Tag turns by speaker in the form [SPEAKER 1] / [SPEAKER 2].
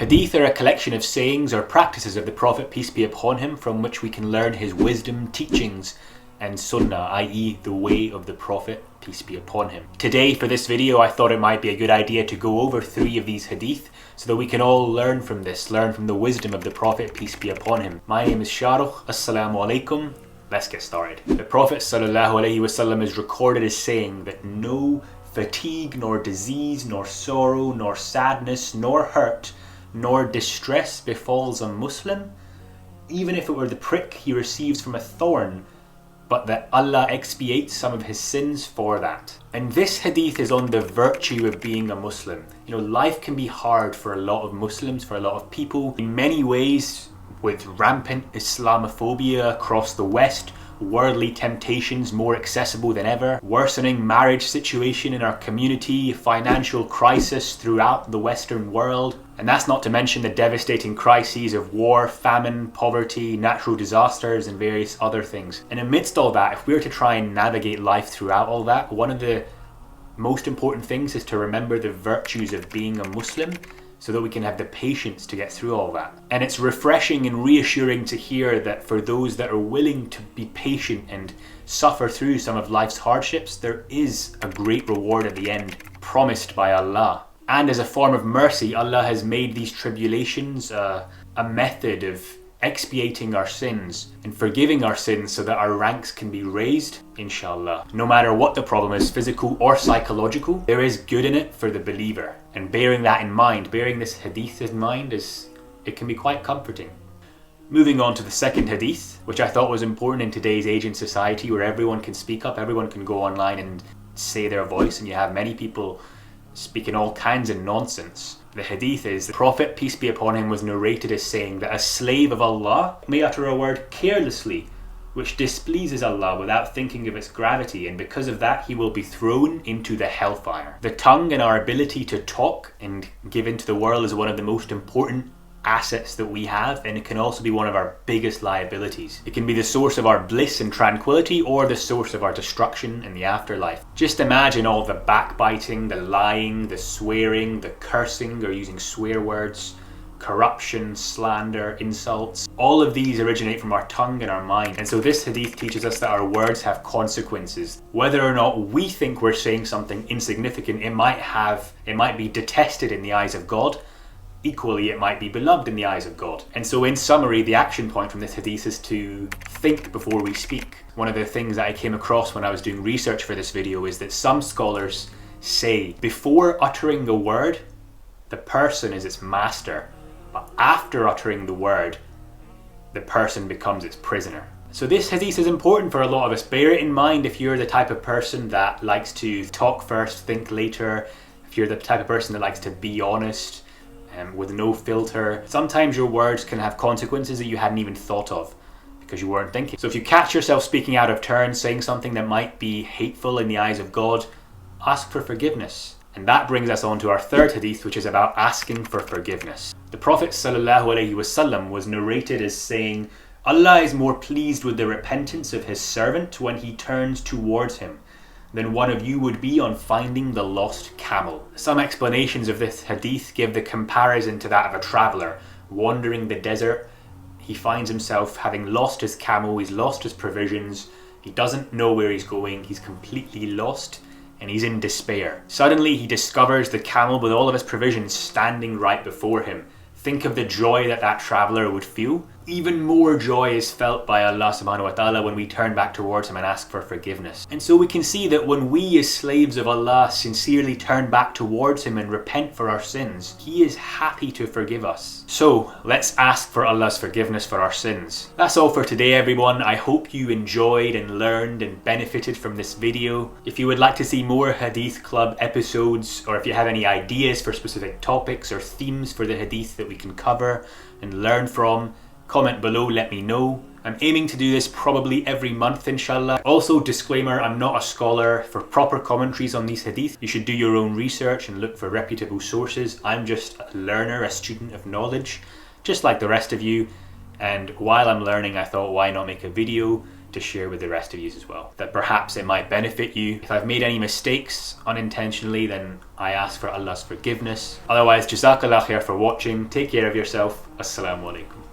[SPEAKER 1] Hadith are a collection of sayings or practices of the Prophet, peace be upon him, from which we can learn his wisdom, teachings, and sunnah, i.e. the way of the Prophet, peace be upon him. Today, for this video, I thought it might be a good idea to go over 3 of these hadith so that we can all learn from this, learn from the wisdom of the Prophet, peace be upon him. My name is Shahrukh. Assalamu alaikum. Let's get started. The Prophet ﷺ is recorded as saying that no fatigue, nor disease, nor sorrow, nor sadness, nor hurt, nor distress befalls a Muslim, even if it were the prick he receives from a thorn, but that Allah expiates some of his sins for that. And this hadith is on the virtue of being a Muslim. You know, life can be hard for a lot of Muslims, for a lot of people, in many ways, with rampant Islamophobia across the West, worldly temptations more accessible than ever, worsening marriage situation in our community, financial crisis throughout the Western world, and that's not to mention the devastating crises of war, famine, poverty, natural disasters, and various other things. And amidst all that, if we were to try and navigate life throughout all that, one of the most important things is to remember the virtues of being a Muslim, so that we can have the patience to get through all that. And it's refreshing and reassuring to hear that for those that are willing to be patient and suffer through some of life's hardships, there is a great reward at the end, promised by Allah. And as a form of mercy, Allah has made these tribulations a method of expiating our sins and forgiving our sins so that our ranks can be raised, inshallah. No matter what the problem is, physical or psychological, there is good in it for the believer. And bearing that in mind, bearing this hadith in mind, it can be quite comforting. Moving on to the second hadith, which I thought was important in today's age and society where everyone can speak up, everyone can go online and say their voice, and you have many people speaking all kinds of nonsense. The hadith is, the Prophet, peace be upon him, was narrated as saying that a slave of Allah may utter a word carelessly which displeases Allah without thinking of its gravity, and because of that he will be thrown into the hellfire. The tongue and our ability to talk and give into the world is one of the most important assets that we have, and it can also be one of our biggest liabilities. It can be the source of our bliss and tranquility, or the source of our destruction in the afterlife. Just imagine all the backbiting, the lying, the swearing, the cursing or using swear words, corruption, slander, insults. All of these originate from our tongue and our mind. And so this hadith teaches us that our words have consequences. Whether or not we think we're saying something insignificant, it might be detested in the eyes of God. Equally, it might be beloved in the eyes of God. And so in summary, the action point from this hadith is to think before we speak. One of the things that I came across when I was doing research for this video is that some scholars say before uttering a word, the person is its master, but after uttering the word, the person becomes its prisoner. So this hadith is important for a lot of us. Bear it in mind if you're the type of person that likes to talk first, think later, if you're the type of person that likes to be honest, with no filter. Sometimes your words can have consequences that you hadn't even thought of because you weren't thinking. So if you catch yourself speaking out of turn, saying something that might be hateful in the eyes of God, ask for forgiveness. And that brings us on to our third hadith, which is about asking for forgiveness. The Prophet ﷺ was narrated as saying, Allah is more pleased with the repentance of his servant when he turns towards him than one of you would be on finding the lost camel. Some explanations of this hadith give the comparison to that of a traveller wandering the desert. He finds himself having lost his camel, he's lost his provisions, he doesn't know where he's going, he's completely lost, and he's in despair. Suddenly he discovers the camel with all of his provisions standing right before him. Think of the joy that that traveller would feel. Even more joy is felt by Allah subhanahu wa ta'ala when we turn back towards him and ask for forgiveness. And so we can see that when we as slaves of Allah sincerely turn back towards him and repent for our sins, he is happy to forgive us. So let's ask for Allah's forgiveness for our sins. That's all for today, everyone. I hope you enjoyed and learned and benefited from this video. If you would like to see more Hadith Club episodes, or if you have any ideas for specific topics or themes for the Hadith that we can cover and learn from, comment below, let me know. I'm aiming to do this probably every month, inshallah. Also, disclaimer, I'm not a scholar. For proper commentaries on these hadith, you should do your own research and look for reputable sources. I'm just a learner, a student of knowledge, just like the rest of you. And while I'm learning, I thought, why not make a video to share with the rest of you as well, that perhaps it might benefit you. If I've made any mistakes unintentionally, then I ask for Allah's forgiveness. Otherwise, Jazakallah khair for watching. Take care of yourself. Assalamu alaikum.